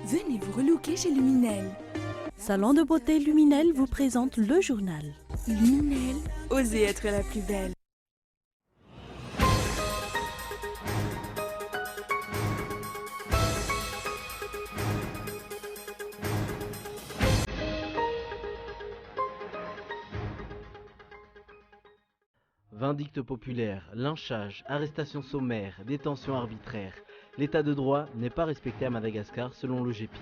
Venez vous relooker chez Luminel. Salon de beauté Luminel vous présente le journal. Luminel, osez être la plus belle. Vindicte populaire, lynchage, arrestation sommaire, détention arbitraire. L'état de droit n'est pas respecté à Madagascar selon le GEPIM.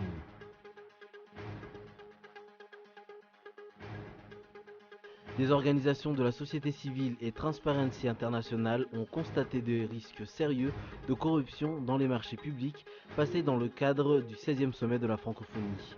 Des organisations de la société civile et Transparency International ont constaté des risques sérieux de corruption dans les marchés publics passés dans le cadre du 16e sommet de la francophonie.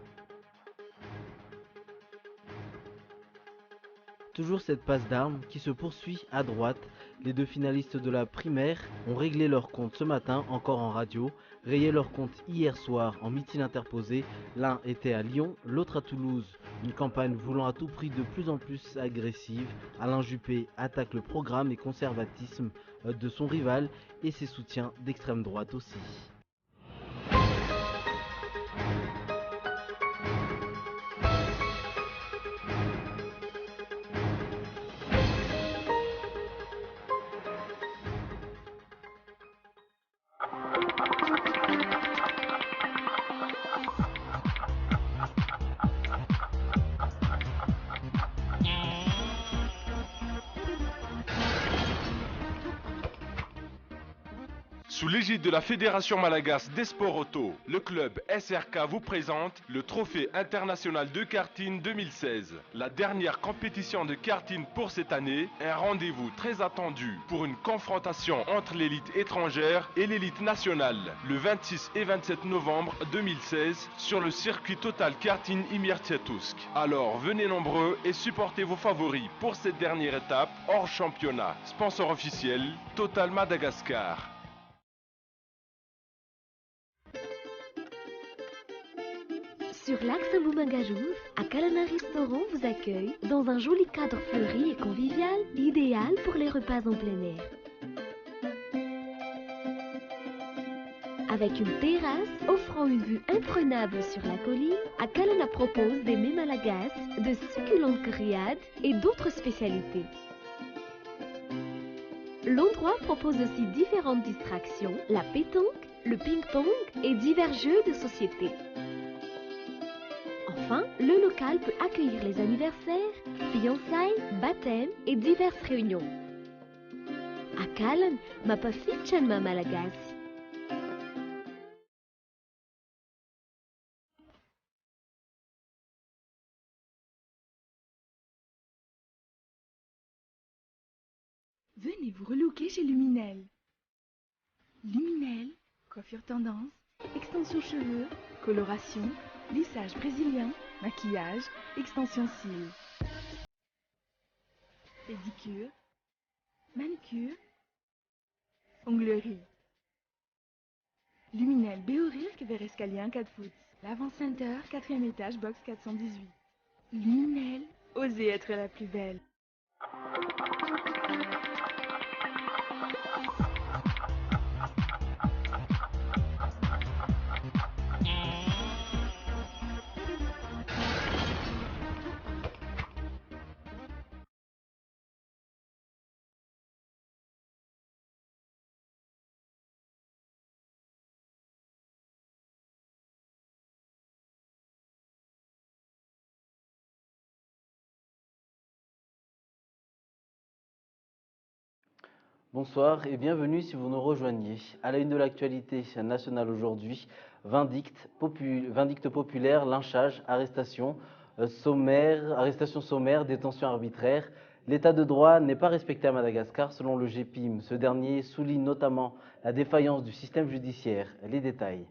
Toujours cette passe d'armes qui se poursuit à droite. Les deux finalistes de la primaire ont réglé leur compte ce matin encore en radio, rayé leur compte hier soir en meeting interposé. L'un était à Lyon, l'autre à Toulouse. Une campagne voulant à tout prix de plus en plus agressive. Alain Juppé attaque le programme et conservatisme de son rival et ses soutiens d'extrême droite aussi. Sous l'égide de la Fédération Malagasy des sports auto, le club SRK vous présente le Trophée international de karting 2016. La dernière compétition de karting pour cette année, un rendez-vous très attendu pour une confrontation entre l'élite étrangère et l'élite nationale, le 26 et 27 novembre 2016 sur le circuit Total Karting Imirtiatusk. Alors venez nombreux et supportez vos favoris pour cette dernière étape hors championnat. Sponsor officiel, Total Madagascar. Sur l'axe Boumagajouf, Akalana Restaurant vous accueille dans un joli cadre fleuri et convivial, idéal pour les repas en plein air. Avec une terrasse offrant une vue imprenable sur la colline, Akalana propose des mets malagasy, de succulentes grillades et d'autres spécialités. L'endroit propose aussi différentes distractions, la pétanque, le ping-pong et divers jeux de société. Enfin, le local peut accueillir les anniversaires, fiançailles, baptêmes et diverses réunions. Akalan, mapa fichanma Malagasy. Venez vous relooker chez Luminel. Luminel, coiffure tendance, extension cheveux, coloration, lissage brésilien, maquillage, extension cils, pédicure, manucure, onglerie. Luminel Béorilk vers escalier 1 4 foot. L'avant-center, 4e étage, box 418. Luminel, osez être la plus belle. Bonsoir et bienvenue si vous nous rejoignez. À la une de l'actualité nationale aujourd'hui, vindicte populaire, lynchage, arrestation sommaire, détention arbitraire. L'état de droit n'est pas respecté à Madagascar selon le GEPIM. Ce dernier souligne notamment la défaillance du système judiciaire. Les détails.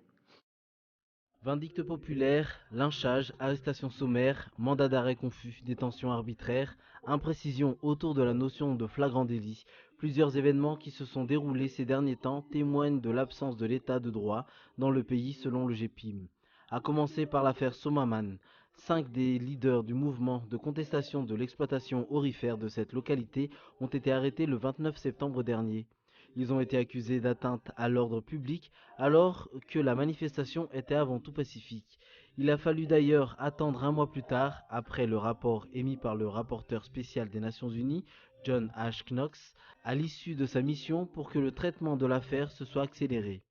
Vindicte populaire, lynchage, arrestation sommaire, mandat d'arrêt confus, détention arbitraire, imprécision autour de la notion de flagrant délit. Plusieurs événements qui se sont déroulés ces derniers temps témoignent de l'absence de l'état de droit dans le pays selon le GEPIM. À commencer par l'affaire Somaman. 5 des leaders du mouvement de contestation de l'exploitation aurifère de cette localité ont été arrêtés le 29 septembre dernier. Ils ont été accusés d'atteinte à l'ordre public alors que la manifestation était avant tout pacifique. Il a fallu d'ailleurs attendre un mois plus tard, après le rapport émis par le rapporteur spécial des Nations Unies, John H. Knox, à l'issue de sa mission pour que le traitement de l'affaire se soit accéléré.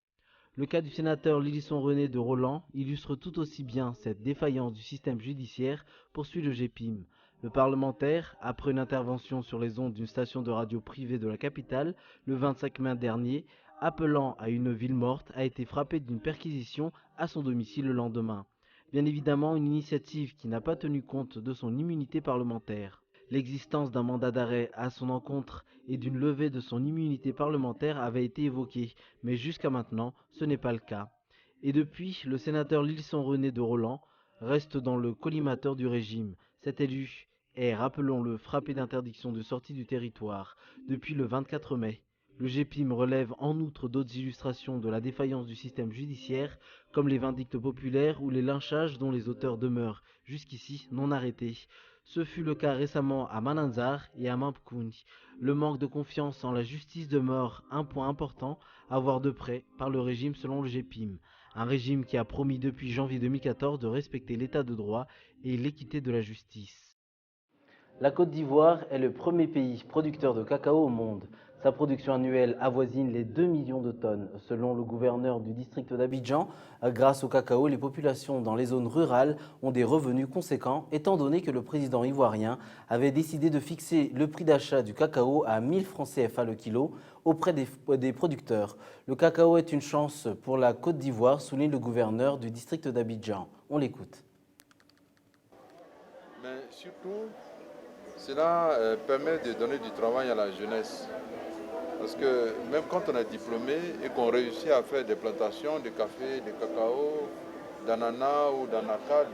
Le cas du sénateur Lilisson René de Roland illustre tout aussi bien cette défaillance du système judiciaire, poursuit le GEPIM. Le parlementaire, après une intervention sur les ondes d'une station de radio privée de la capitale, le 25 mai dernier, appelant à une ville morte, a été frappé d'une perquisition à son domicile le lendemain. Bien évidemment, une initiative qui n'a pas tenu compte de son immunité parlementaire. L'existence d'un mandat d'arrêt à son encontre et d'une levée de son immunité parlementaire avait été évoquée, mais jusqu'à maintenant, ce n'est pas le cas. Et depuis, le sénateur Lilisson René de Roland reste dans le collimateur du régime. Cet élu est, rappelons-le, frappé d'interdiction de sortie du territoire depuis le 24 mai. Le GEPIM relève en outre d'autres illustrations de la défaillance du système judiciaire, comme les vindictes populaires ou les lynchages dont les auteurs demeurent jusqu'ici non arrêtés. Ce fut le cas récemment à Mananzar et à Mampkouni. Le manque de confiance en la justice demeure un point important à voir de près par le régime selon le GEPIM. Un régime qui a promis depuis janvier 2014 de respecter l'état de droit et l'équité de la justice. La Côte d'Ivoire est le premier pays producteur de cacao au monde. Sa production annuelle avoisine les 2 millions de tonnes. Selon le gouverneur du district d'Abidjan, grâce au cacao, les populations dans les zones rurales ont des revenus conséquents, étant donné que le président ivoirien avait décidé de fixer le prix d'achat du cacao à 1000 francs CFA le kilo auprès des producteurs. Le cacao est une chance pour la Côte d'Ivoire, souligne le gouverneur du district d'Abidjan. On l'écoute. Mais surtout, cela permet de donner du travail à la jeunesse. Parce que même quand on est diplômé et qu'on réussit à faire des plantations de café, de cacao, d'ananas ou d'anacade,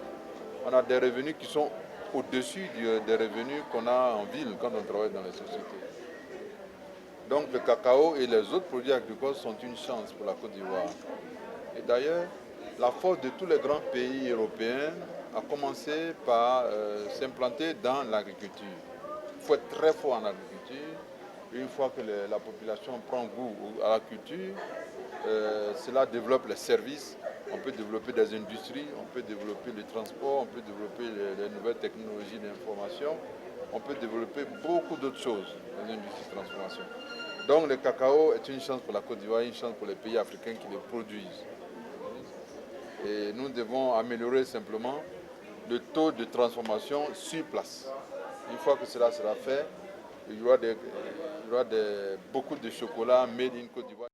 on a des revenus qui sont au-dessus des revenus qu'on a en ville quand on travaille dans les sociétés. Donc le cacao et les autres produits agricoles sont une chance pour la Côte d'Ivoire. Et d'ailleurs, la force de tous les grands pays européens a commencé par s'implanter dans l'agriculture. Il faut être très fort en agriculture. Une fois que la population prend goût à la culture, cela développe les services, on peut développer des industries, on peut développer le transport, on peut développer les nouvelles technologies d'information, on peut développer beaucoup d'autres choses dans l'industrie de transformation. Donc le cacao est une chance pour la Côte d'Ivoire, une chance pour les pays africains qui le produisent. Et nous devons améliorer simplement le taux de transformation sur place. Une fois que cela sera fait, il y aura beaucoup de chocolat made in Côte d'Ivoire.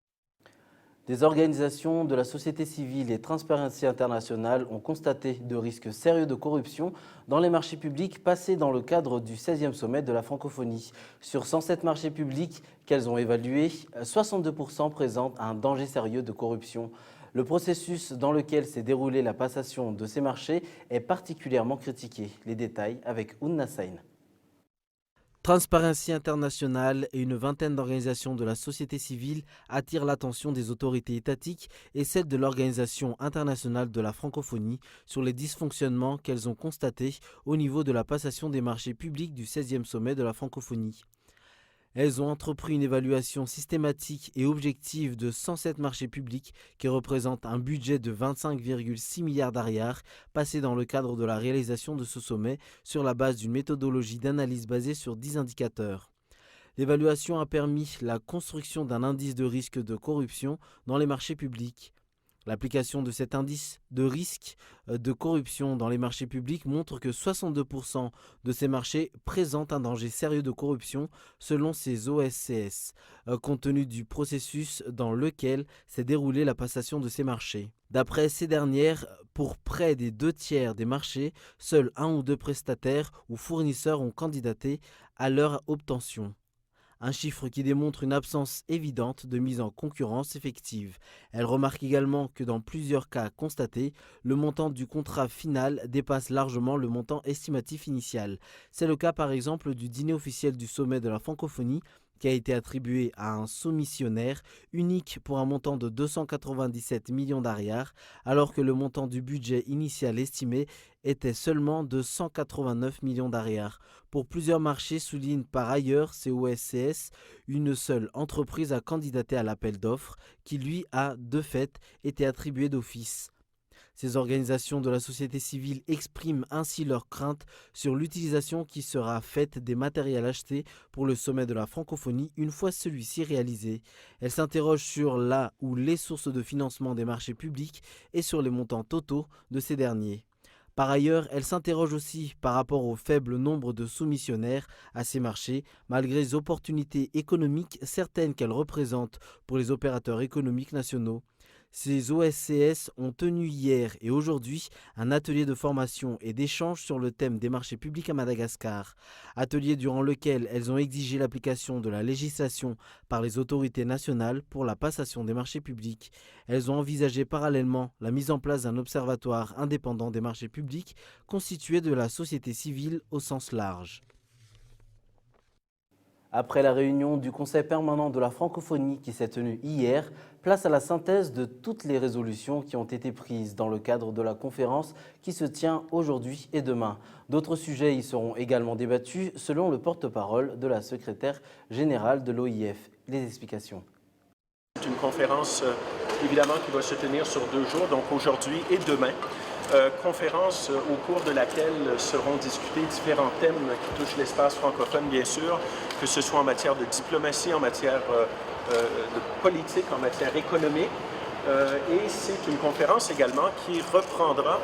Des organisations de la société civile et Transparency International ont constaté de risques sérieux de corruption dans les marchés publics passés dans le cadre du 16e sommet de la francophonie. Sur 107 marchés publics qu'elles ont évalués, 62% présentent un danger sérieux de corruption. Le processus dans lequel s'est déroulée la passation de ces marchés est particulièrement critiqué. Les détails avec Ounna Sain. Transparency International et une vingtaine d'organisations de la société civile attirent l'attention des autorités étatiques et celle de l'Organisation internationale de la francophonie sur les dysfonctionnements qu'elles ont constatés au niveau de la passation des marchés publics du 16e sommet de la francophonie. Elles ont entrepris une évaluation systématique et objective de 107 marchés publics qui représentent un budget de 25,6 milliards d'ariars passés dans le cadre de la réalisation de ce sommet sur la base d'une méthodologie d'analyse basée sur 10 indicateurs. L'évaluation a permis la construction d'un indice de risque de corruption dans les marchés publics. L'application de cet indice de risque de corruption dans les marchés publics montre que 62% de ces marchés présentent un danger sérieux de corruption selon ces OSCS, compte tenu du processus dans lequel s'est déroulée la passation de ces marchés. D'après ces dernières, pour près des 2/3 des marchés, seuls 1 ou 2 prestataires ou fournisseurs ont candidaté à leur obtention. Un chiffre qui démontre une absence évidente de mise en concurrence effective. Elle remarque également que dans plusieurs cas constatés, le montant du contrat final dépasse largement le montant estimatif initial. C'est le cas par exemple du dîner officiel du sommet de la francophonie qui a été attribué à un soumissionnaire unique pour un montant de 297 millions d'ariars, alors que le montant du budget initial estimé était seulement de 189 millions d'ariars. Pour plusieurs marchés, souligne par ailleurs COSCS, une seule entreprise a candidaté à l'appel d'offres qui lui a, de fait, été attribué d'office. Ces organisations de la société civile expriment ainsi leurs craintes sur l'utilisation qui sera faite des matériels achetés pour le sommet de la francophonie une fois celui-ci réalisé. Elles s'interrogent sur la ou les sources de financement des marchés publics et sur les montants totaux de ces derniers. Par ailleurs, elles s'interrogent aussi par rapport au faible nombre de soumissionnaires à ces marchés, malgré les opportunités économiques certaines qu'elles représentent pour les opérateurs économiques nationaux. Ces OSCS ont tenu hier et aujourd'hui un atelier de formation et d'échange sur le thème des marchés publics à Madagascar. Atelier durant lequel elles ont exigé l'application de la législation par les autorités nationales pour la passation des marchés publics. Elles ont envisagé parallèlement la mise en place d'un observatoire indépendant des marchés publics constitué de la société civile au sens large. Après la réunion du Conseil permanent de la francophonie qui s'est tenue hier, place à la synthèse de toutes les résolutions qui ont été prises dans le cadre de la conférence qui se tient aujourd'hui et demain. D'autres sujets y seront également débattus selon le porte-parole de la secrétaire générale de l'OIF. Les explications. C'est une conférence évidemment qui va se tenir sur 2 jours, donc aujourd'hui et demain. Conférence au cours de laquelle seront discutés différents thèmes qui touchent l'espace francophone, bien sûr, que ce soit en matière de diplomatie, en matière de politique, en matière économique. Et c'est une conférence également qui reprendra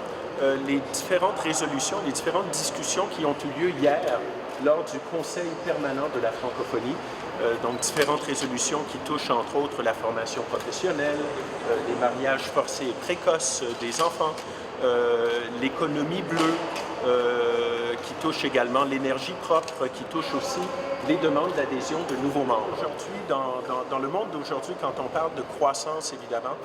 les différentes résolutions, les différentes discussions qui ont eu lieu hier lors du Conseil permanent de la francophonie. Donc différentes résolutions qui touchent entre autres la formation professionnelle, les mariages forcés et précoces des enfants, l'économie bleue, qui touche également l'énergie propre, qui touche aussi les demandes d'adhésion de nouveaux membres. Aujourd'hui, dans le monde d'aujourd'hui, quand on parle de croissance, évidemment,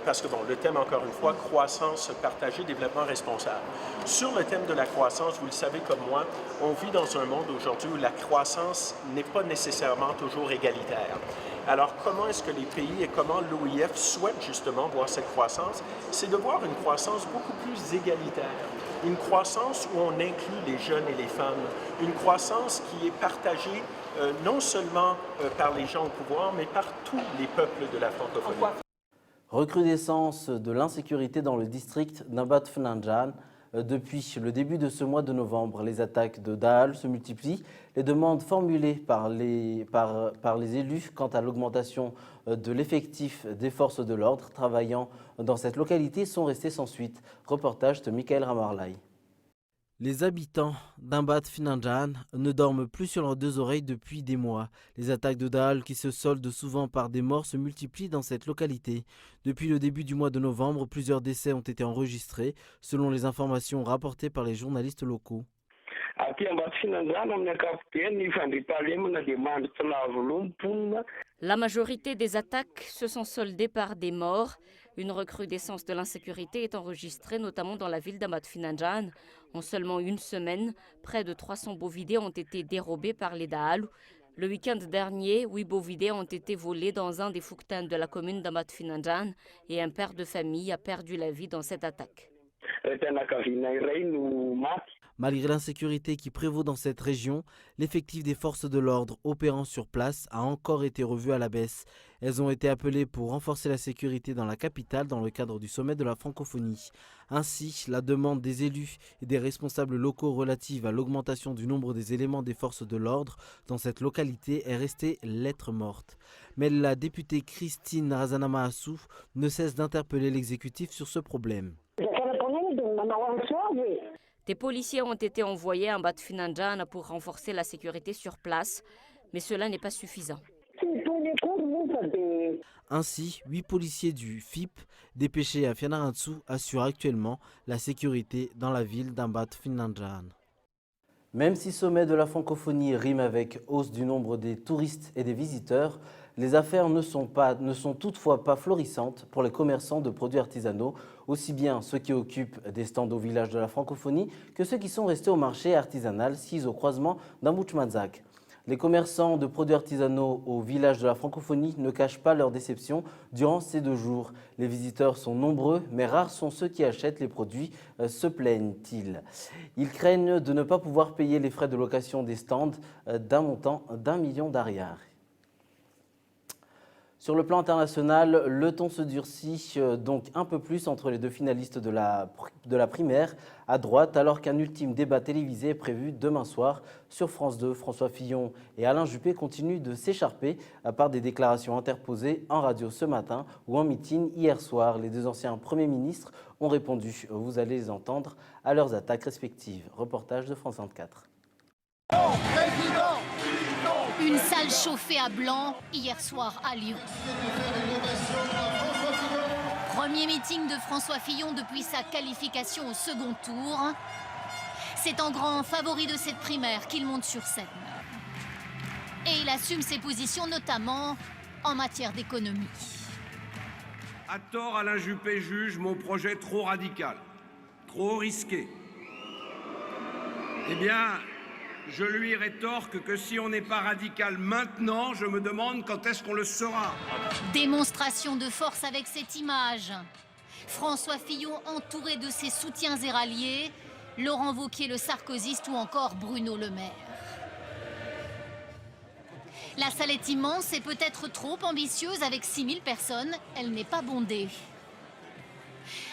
parce que bon, le thème, encore une fois, croissance partagée, développement responsable. Sur le thème de la croissance, vous le savez comme moi, on vit dans un monde aujourd'hui où la croissance n'est pas nécessairement toujours égalitaire. Alors, comment est-ce que les pays et comment l'OIF souhaitent justement voir cette croissance? C'est de voir une croissance beaucoup plus égalitaire. Une croissance où on inclut les jeunes et les femmes. Une croissance qui est partagée non seulement par les gens au pouvoir, mais par tous les peuples de la francophonie. Recrudescence de l'insécurité dans le district d'Ambat-Fnanjan. Depuis le début de ce mois de novembre, les attaques de Daal se multiplient. Les demandes formulées par les élus quant à l'augmentation de l'effectif des forces de l'ordre travaillant dans cette localité sont restées sans suite. Reportage de Michael Ramarlay. Les habitants d'Ambat-Fnanjan ne dorment plus sur leurs 2 oreilles depuis des mois. Les attaques de Daal qui se soldent souvent par des morts se multiplient dans cette localité. Depuis le début du mois de novembre, plusieurs décès ont été enregistrés, selon les informations rapportées par les journalistes locaux. La majorité des attaques se sont soldées par des morts. Une recrudescence de l'insécurité est enregistrée notamment dans la ville d'Ambat-Fnanjan. En seulement une semaine, près de 300 bovidés ont été dérobés par les Daal. Le week-end dernier, 8 bovidés ont été volés dans un des fouktans de la commune d'Ambat-Fnanjan et un père de famille a perdu la vie dans cette attaque. Malgré l'insécurité qui prévaut dans cette région, l'effectif des forces de l'ordre opérant sur place a encore été revu à la baisse. Elles ont été appelées pour renforcer la sécurité dans la capitale dans le cadre du sommet de la francophonie. Ainsi, la demande des élus et des responsables locaux relative à l'augmentation du nombre des éléments des forces de l'ordre dans cette localité est restée lettre morte. Mais la députée Christine Razanamaassou ne cesse d'interpeller l'exécutif sur ce problème. Des policiers ont été envoyés à Ambat-Fnanjan pour renforcer la sécurité sur place, mais cela n'est pas suffisant. Ainsi, 8 policiers du FIP dépêchés à Fianarantsoa assurent actuellement la sécurité dans la ville d'Ambat-Fnanjan. Même si sommet de la francophonie rime avec hausse du nombre des touristes et des visiteurs, les affaires ne sont toutefois pas florissantes pour les commerçants de produits artisanaux, aussi bien ceux qui occupent des stands au village de la francophonie que ceux qui sont restés au marché artisanal sis au croisement d'Amboutchmadzak. Les commerçants de produits artisanaux au village de la francophonie ne cachent pas leur déception durant ces 2 jours. Les visiteurs sont nombreux, mais rares sont ceux qui achètent les produits, se plaignent-ils. Ils craignent de ne pas pouvoir payer les frais de location des stands d'un montant d'1 million d'ariars. Sur le plan international, le ton se durcit donc un peu plus entre les 2 finalistes de la primaire à droite, alors qu'un ultime débat télévisé est prévu demain soir sur France 2. François Fillon et Alain Juppé continuent de s'écharper par des déclarations interposées en radio ce matin ou en meeting hier soir. Les 2 anciens premiers ministres ont répondu. Vous allez les entendre à leurs attaques respectives. Reportage de France 24. Une salle chauffée à blanc hier soir à Lyon. Premier meeting de François Fillon depuis sa qualification au second tour. C'est en grand favori de cette primaire qu'il monte sur scène. Et il assume ses positions notamment en matière d'économie. À tort, Alain Juppé juge mon projet trop radical, trop risqué. Eh bien, je lui rétorque que si on n'est pas radical maintenant, je me demande quand est-ce qu'on le sera. Démonstration de force avec cette image. François Fillon entouré de ses soutiens et ralliés, Laurent Wauquiez le sarkozyste ou encore Bruno Le Maire. La salle est immense et peut-être trop ambitieuse avec 6000 personnes. Elle n'est pas bondée.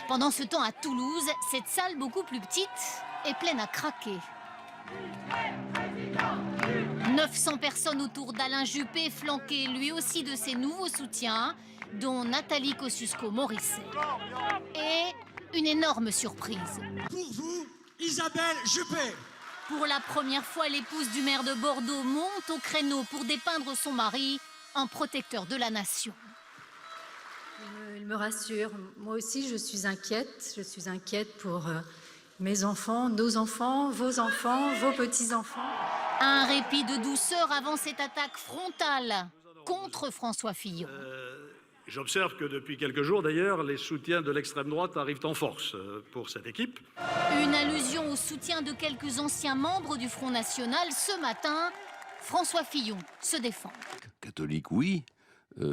Pendant ce temps à Toulouse, cette salle beaucoup plus petite est pleine à craquer. 900 personnes autour d'Alain Juppé, flanqué lui aussi de ses nouveaux soutiens, dont Nathalie Kosciusko-Morizet. Et une énorme surprise. Pour vous, Isabelle Juppé. Pour la première fois, l'épouse du maire de Bordeaux monte au créneau pour dépeindre son mari en protecteur de la nation. Il me rassure. Moi aussi, je suis inquiète. Je suis inquiète pour mes enfants, nos enfants, vos petits-enfants. Un répit de douceur avant cette attaque frontale contre François Fillon. J'observe que depuis quelques jours, d'ailleurs, les soutiens de l'extrême droite arrivent en force pour cette équipe. Une allusion au soutien de quelques anciens membres du Front National. Ce matin, François Fillon se défend. Catholique, oui.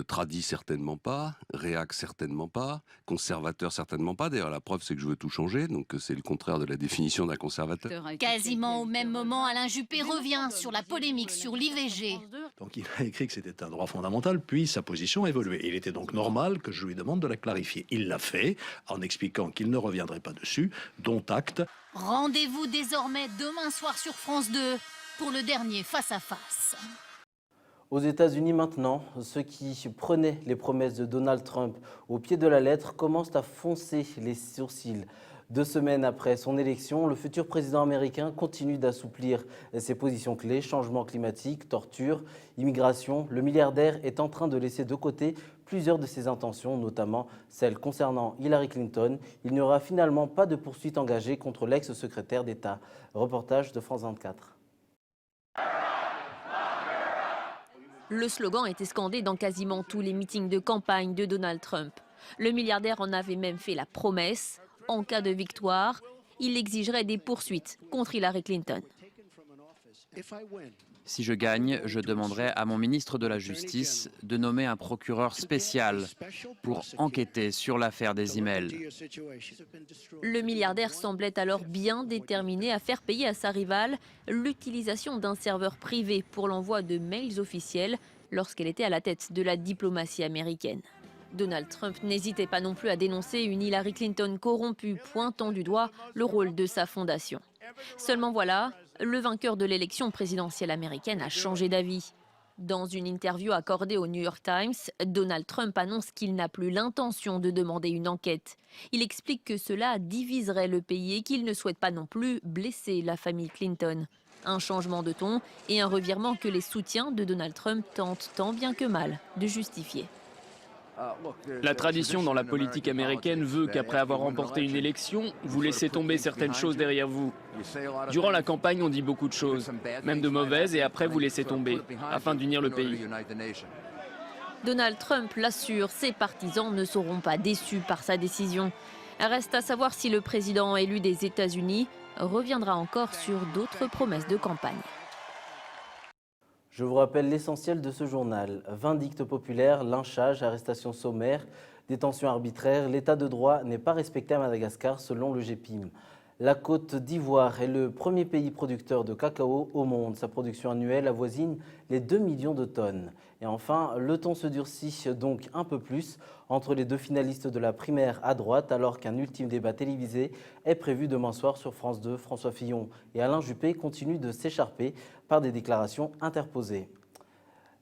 Tradit, certainement pas. Réac, certainement pas. Conservateur, certainement pas. D'ailleurs, la preuve, c'est que je veux tout changer. Donc, c'est le contraire de la définition d'un conservateur. Quasiment au même moment, Alain Juppé revient sur la polémique sur l'IVG. Donc, il a écrit que c'était un droit fondamental, puis sa position a évolué. Il était donc normal que je lui demande de la clarifier. Il l'a fait, en expliquant qu'il ne reviendrait pas dessus, dont acte. Rendez-vous désormais demain soir sur France 2 pour le dernier face-à-face. Aux États-Unis maintenant, ceux qui prenaient les promesses de Donald Trump au pied de la lettre commencent à froncer les sourcils. 2 semaines après son élection, le futur président américain continue d'assouplir ses positions clés, changement climatique, torture, immigration. Le milliardaire est en train de laisser de côté plusieurs de ses intentions, notamment celles concernant Hillary Clinton. Il n'y aura finalement pas de poursuite engagée contre l'ex-secrétaire d'État. Reportage de France 24. Le slogan était scandé dans quasiment tous les meetings de campagne de Donald Trump. Le milliardaire en avait même fait la promesse. En cas de victoire, il exigerait des poursuites contre Hillary Clinton. Si je gagne, je demanderai à mon ministre de la Justice de nommer un procureur spécial pour enquêter sur l'affaire des emails. Le milliardaire semblait alors bien déterminé à faire payer à sa rivale l'utilisation d'un serveur privé pour l'envoi de mails officiels lorsqu'elle était à la tête de la diplomatie américaine. Donald Trump n'hésitait pas non plus à dénoncer une Hillary Clinton corrompue, pointant du doigt le rôle de sa fondation. Seulement voilà, le vainqueur de l'élection présidentielle américaine a changé d'avis. Dans une interview accordée au New York Times, Donald Trump annonce qu'il n'a plus l'intention de demander une enquête. Il explique que cela diviserait le pays et qu'il ne souhaite pas non plus blesser la famille Clinton. Un changement de ton et un revirement que les soutiens de Donald Trump tentent tant bien que mal de justifier. La tradition dans la politique américaine veut qu'après avoir remporté une élection, vous laissez tomber certaines choses derrière vous. Durant la campagne, on dit beaucoup de choses, même de mauvaises, et après vous laissez tomber, afin d'unir le pays. Donald Trump l'assure, ses partisans ne seront pas déçus par sa décision. Reste à savoir si le président élu des États-Unis reviendra encore sur d'autres promesses de campagne. Je vous rappelle l'essentiel de ce journal. Vindicte populaire, lynchage, arrestation sommaire, détention arbitraire. L'état de droit n'est pas respecté à Madagascar selon le GPIM. La Côte d'Ivoire est le premier pays producteur de cacao au monde. Sa production annuelle avoisine les 2 millions de tonnes. Et enfin, le ton se durcit donc un peu plus entre les deux finalistes de la primaire à droite, alors qu'un ultime débat télévisé est prévu demain soir sur France 2. François Fillon et Alain Juppé continuent de s'écharper par des déclarations interposées.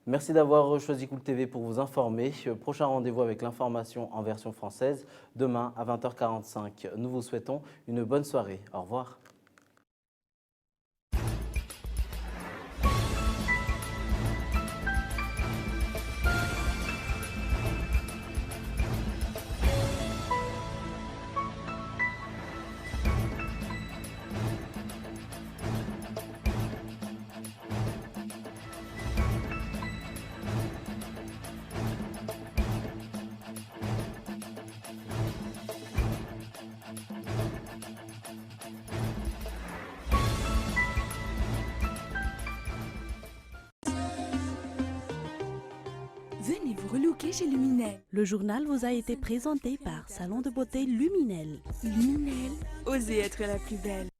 Merci d'avoir choisi Cool TV pour vous informer. Prochain rendez-vous avec l'information en version française, demain à 20h45. Nous vous souhaitons une bonne soirée. Au revoir. Venez vous relooker chez Luminel. Le journal vous a été présenté par Salon de beauté Luminel. Luminel, osez être la plus belle.